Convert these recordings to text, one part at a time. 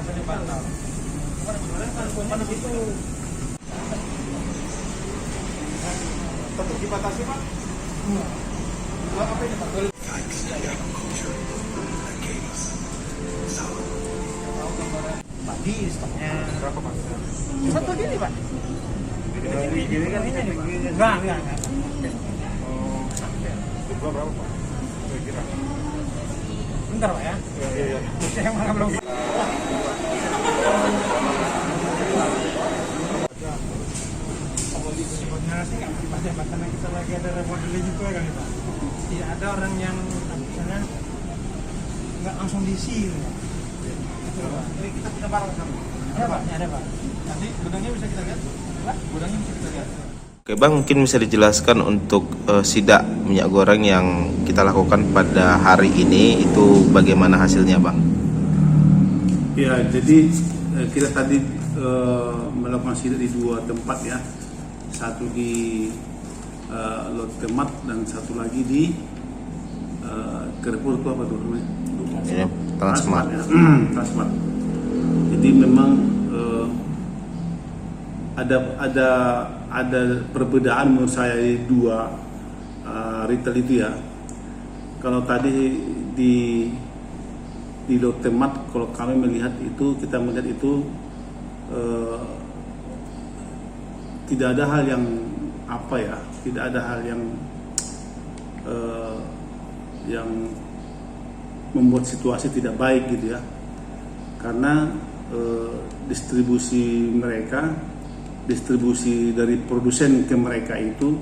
apa dipantau. Mana itu? Untuk dibatasi Pak? Apa ini Pak? Di stoknya berapa Pak? Satu gini Pak. Gini kan ini nih Pak. Enggak. Oh, itu berapa Pak? Kira-kira. Bentar Pak ya. Iya. Saya makan belum. Sebenarnya sih nggak berdebat karena kita lagi ada remodeling juga kan Pak. Tidak ada orang yang misalnya nggak langsung diisi. Jadi kita punya barang sama. Ada Pak, ada Pak. Nanti gudangnya bisa kita lihat. Gudangnya bisa kita lihat. Oke Bang, mungkin bisa dijelaskan untuk sidak minyak goreng yang kita lakukan pada hari ini itu bagaimana hasilnya Bang? Ya, jadi kita tadi melakukan sidak di dua tempat ya. Satu di Lotte Mart dan satu lagi di Carrefour itu apa tuh namanya? Ini Transmart. Ya. Transmart. Jadi memang ada perbedaan menurut saya di dua retail itu ya. Kalau tadi di Lotte Mart, kalau kami melihat itu, kita melihat itu tidak ada hal yang tidak ada hal yang membuat situasi tidak baik gitu ya, karena distribusi dari produsen ke mereka itu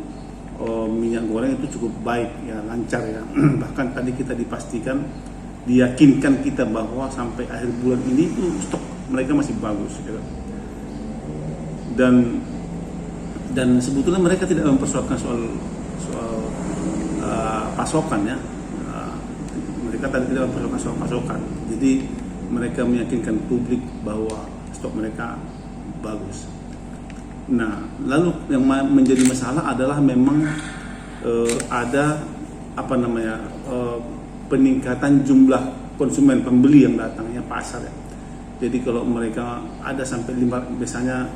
minyak goreng itu cukup baik ya, lancar ya. Bahkan tadi kita diyakinkan kita bahwa sampai akhir bulan ini tuh stok mereka masih bagus gitu. Dan sebetulnya mereka tidak mempersoalkan soal pasokan ya. Mereka tadi tidak mempersoalkan soal pasokan. Jadi mereka meyakinkan publik bahwa stok mereka bagus. Nah, lalu yang menjadi masalah adalah memang ada peningkatan jumlah konsumen pembeli yang datangnya pasar ya. Jadi kalau mereka ada sampai 5 biasanya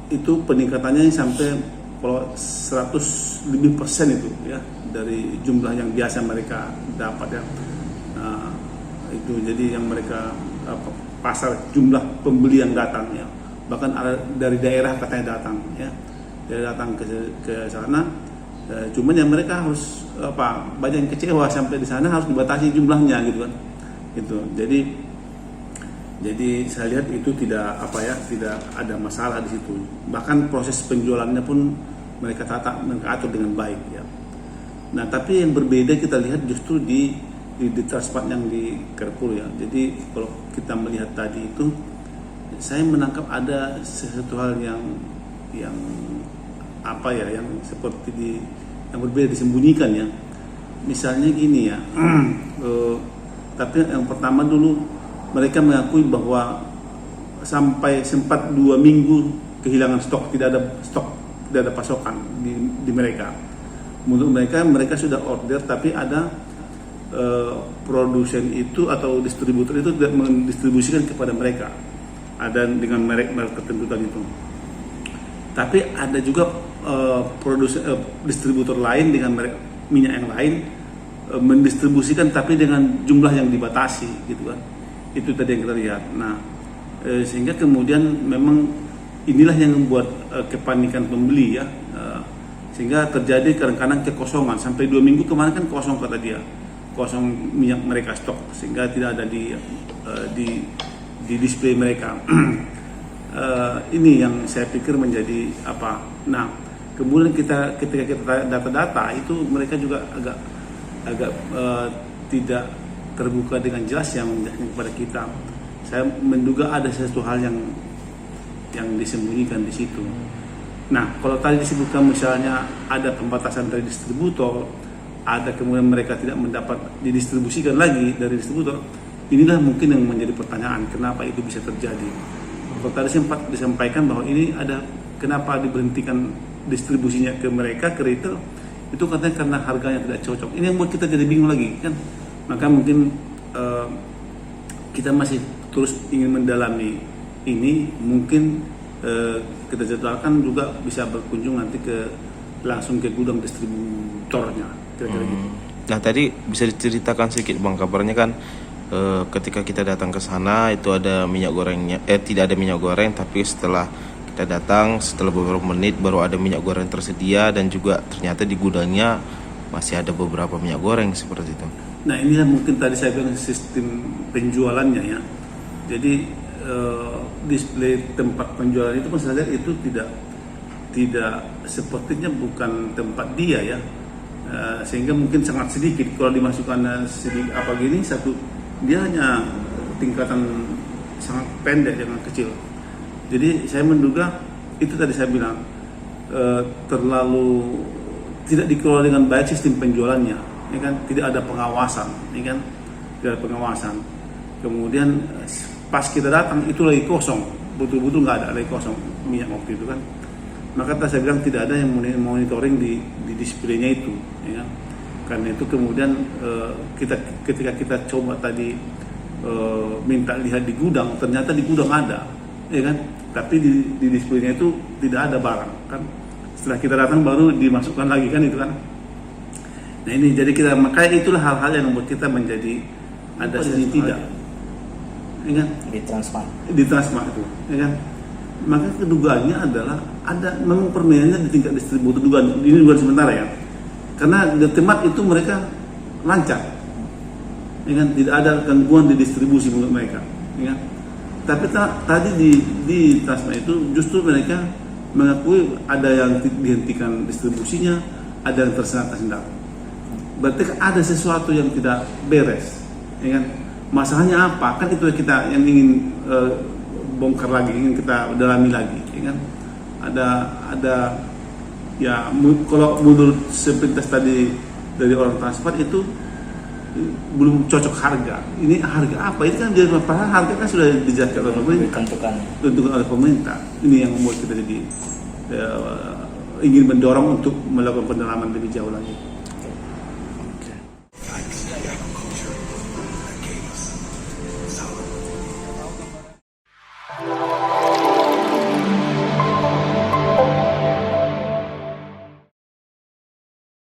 itu peningkatannya sampai kalau 100% lebih itu ya dari jumlah yang biasa mereka dapat ya. Nah, itu jadi yang mereka pasar jumlah pembeli yang datang ya, bahkan ada dari daerah katanya datang ya, dari datang ke sana. Cuman yang mereka harus banyak yang kecewa sampai di sana harus dibatasi jumlahnya gitu kan. Gitu. Jadi saya lihat itu tidak ada masalah di situ. Bahkan proses penjualannya pun mereka atur dengan baik ya. Nah, tapi yang berbeda kita lihat justru di Transmart yang di Carrefour ya. Jadi kalau kita melihat tadi itu, saya menangkap ada sesuatu hal yang seperti yang berbeda disembunyikan ya. Misalnya gini ya. Tapi yang pertama dulu mereka mengakui bahwa sampai sempat 2 minggu kehilangan stok, tidak ada pasokan di mereka. Menurut mereka sudah order, tapi ada produsen itu atau distributor itu tidak mendistribusikan kepada mereka. Ada dengan merek tertentu tadi itu. Tapi ada juga distributor lain dengan merek minyak yang lain mendistribusikan tapi dengan jumlah yang dibatasi gitu kan. Itu tadi yang kita lihat. Nah, sehingga kemudian memang inilah yang membuat kepanikan pembeli ya, sehingga terjadi kadang-kadang kekosongan sampai 2 minggu kemarin kan kosong kata dia, kosong minyak mereka stok sehingga tidak ada di display mereka. Ini yang saya pikir menjadi apa. Nah, kemudian ketika kita data-data itu mereka juga agak tidak terbuka dengan jelas yang kepada kita. Saya menduga ada sesuatu hal yang disembunyikan di situ. Nah, kalau tadi disebutkan misalnya ada pembatasan dari distributor, ada kemudian mereka tidak mendapat didistribusikan lagi dari distributor, inilah mungkin yang menjadi pertanyaan kenapa itu bisa terjadi. Kalau tadi sempat disampaikan bahwa ini ada kenapa diberhentikan distribusinya ke mereka, ke retail, itu katanya karena harganya tidak cocok. Ini yang buat kita jadi bingung lagi kan. Maka mungkin kita masih terus ingin mendalami ini. Mungkin kita jadwalkan juga bisa berkunjung nanti langsung ke gudang distributornya, kira-kira gitu. Nah tadi bisa diceritakan sedikit Bang, kabarnya kan ketika kita datang ke sana itu ada minyak gorengnya, tidak ada minyak goreng, tapi setelah kita datang setelah beberapa menit baru ada minyak goreng tersedia, dan juga ternyata di gudangnya masih ada beberapa minyak goreng seperti itu. Nah inilah mungkin tadi saya bilang sistem penjualannya ya. Jadi display tempat penjualan itu kan saya lihat itu tidak sepertinya bukan tempat dia ya. Sehingga mungkin sangat sedikit kalau dimasukkan sedikit apa gini satu, dia hanya tingkatan sangat pendek dengan kecil. Jadi saya menduga itu tadi saya bilang terlalu tidak dikelola dengan baik sistem penjualannya, ya kan, tidak ada pengawasan, ya kan, tidak ada pengawasan. Kemudian pas kita datang itu lagi kosong, betul-betul nggak ada, lagi kosong minyak waktu itu kan. Maka tadi saya bilang tidak ada yang monitoring di displaynya itu, ya kan. Karena itu kemudian ketika kita coba tadi minta lihat di gudang, ternyata di gudang ada, ya kan. Tapi di displaynya itu tidak ada barang kan. Setelah kita datang baru dimasukkan lagi kan itu kan. Nah ini jadi kita, makanya itulah hal-hal yang membuat kita menjadi ada sisi tidak, ya kan? Di transmart itu, ya kan. Maka kedugaannya adalah ada memang permainannya di tingkat distributor, dugaan ini dugaan sementara ya. Karena di tempat itu mereka lancar, ya kan, tidak ada gangguan di distribusi menurut mereka, ya kan? Tapi tadi di Tasma itu justru mereka mengakui ada yang dihentikan distribusinya, ada yang tersendat-sendat. Berarti ada sesuatu yang tidak beres, ya kan? Masalahnya apa? Kan itu kita yang ingin bongkar lagi, ingin kita dalami lagi, ya kan? Ada ya, kalau menurut sepintas tadi dari orang transport itu belum cocok harga. Ini harga apa? Ini kan dia harga kan sudah dijelaskan oleh pemerintah, ditentukan oleh pemerintah. Ini yang membuat kita jadi ingin mendorong untuk melakukan pendalaman lebih jauh lagi.